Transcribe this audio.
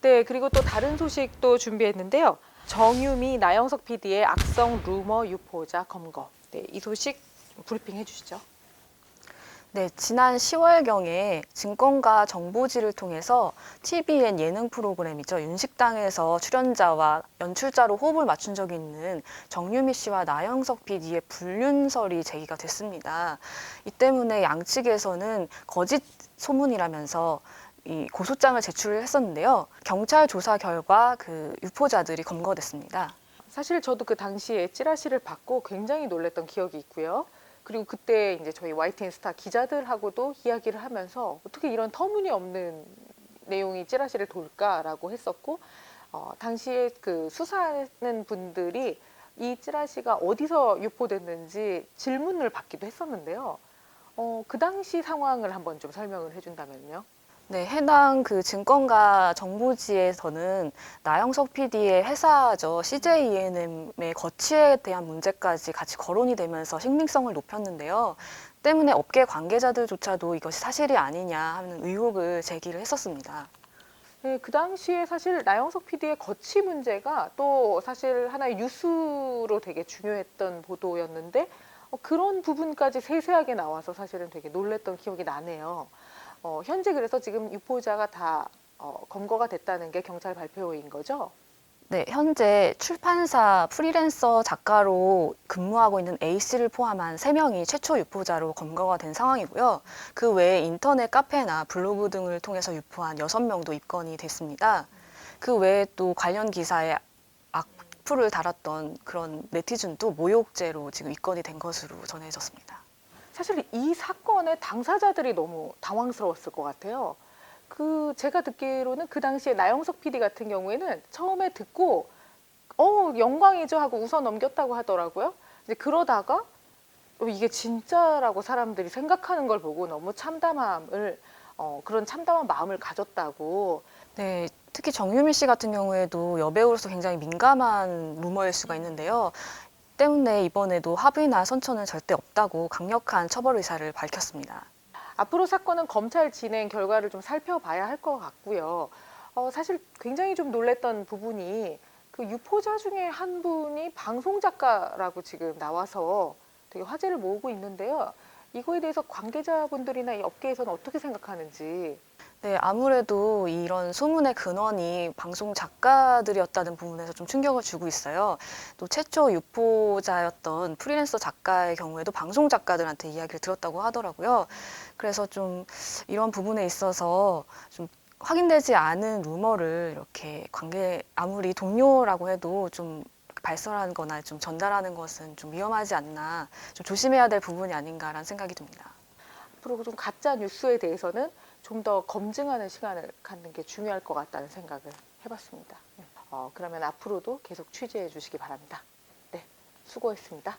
네, 그리고 또 다른 소식도 준비했는데요. 정유미, 나영석 PD의 악성 루머 유포자 검거. 네, 이 소식 브리핑 해주시죠. 네, 지난 10월경에 증권가 정보지를 통해서 TVN 예능 프로그램이죠. 윤식당에서 출연자와 연출자로 호흡을 맞춘 적이 있는 정유미 씨와 나영석 PD의 불륜설이 제기가 됐습니다. 이 때문에 양측에서는 거짓 소문이라면서 이 고소장을 제출을 했었는데요. 경찰 조사 결과 그 유포자들이 검거됐습니다. 사실 저도 그 당시에 찌라시를 받고 굉장히 놀랐던 기억이 있고요. 그리고 그때 이제 저희 YTN 스타 기자들하고도 이야기를 하면서 어떻게 이런 터무니없는 내용이 찌라시를 돌까라고 했었고, 당시에 그 수사하는 분들이 이 찌라시가 어디서 유포됐는지 질문을 받기도 했었는데요. 그 당시 상황을 한번 좀 설명을 해준다면요. 네, 해당 그 증권가 정보지에서는 나영석 PD의 회사죠, CJENM의 거취에 대한 문제까지 같이 거론이 되면서 신빙성을 높였는데요. 때문에 업계 관계자들조차도 이것이 사실이 아니냐 하는 의혹을 제기를 했었습니다. 네, 그 당시에 사실 나영석 PD의 거취 문제가 또 사실 하나의 뉴스로 되게 중요했던 보도였는데, 그런 부분까지 세세하게 나와서 사실은 되게 놀랬던 기억이 나네요. 현재 그래서 지금 유포자가 다 검거가 됐다는 게 경찰 발표인 거죠? 네, 현재 출판사 프리랜서 작가로 근무하고 있는 A씨를 포함한 3명이 최초 유포자로 검거가 된 상황이고요. 그 외에 인터넷 카페나 블로그 등을 통해서 유포한 6명도 입건이 됐습니다. 그 외에 또 관련 기사에 악플을 달았던 그런 네티즌도 모욕죄로 지금 입건이 된 것으로 전해졌습니다. 사실 이 사건의 당사자들이 너무 당황스러웠을 것 같아요. 제가 듣기로는 그 당시에 나영석 PD 같은 경우에는 처음에 듣고 영광이죠 하고 웃어 넘겼다고 하더라고요. 이제 그러다가 이게 진짜라고 사람들이 생각하는 걸 보고 너무 그런 참담한 마음을 가졌다고. 네, 특히 정유미 씨 같은 경우에도 여배우로서 굉장히 민감한 루머일 수가 있는데요. 때문에 이번에도 합의나 선처는 절대 없다고 강력한 처벌 의사를 밝혔습니다. 앞으로 사건은 검찰 진행 결과를 좀 살펴봐야 할 것 같고요. 사실 굉장히 좀 놀랬던 부분이 그 유포자 중에 한 분이 방송 작가라고 지금 나와서 되게 화제를 모으고 있는데요. 이거에 대해서 관계자분들이나 이 업계에서는 어떻게 생각하는지. 네, 아무래도 이런 소문의 근원이 방송 작가들이었다는 부분에서 좀 충격을 주고 있어요. 또 최초 유포자였던 프리랜서 작가의 경우에도 방송 작가들한테 이야기를 들었다고 하더라고요. 그래서 좀 이런 부분에 있어서 좀 확인되지 않은 루머를 이렇게 아무리 동료라고 해도 좀 발설하는 거나 좀 전달하는 것은 좀 위험하지 않나, 좀 조심해야 될 부분이 아닌가라는 생각이 듭니다. 앞으로 좀 가짜 뉴스에 대해서는 좀 더 검증하는 시간을 갖는 게 중요할 것 같다는 생각을 해봤습니다. 그러면 앞으로도 계속 취재해 주시기 바랍니다. 네, 수고했습니다.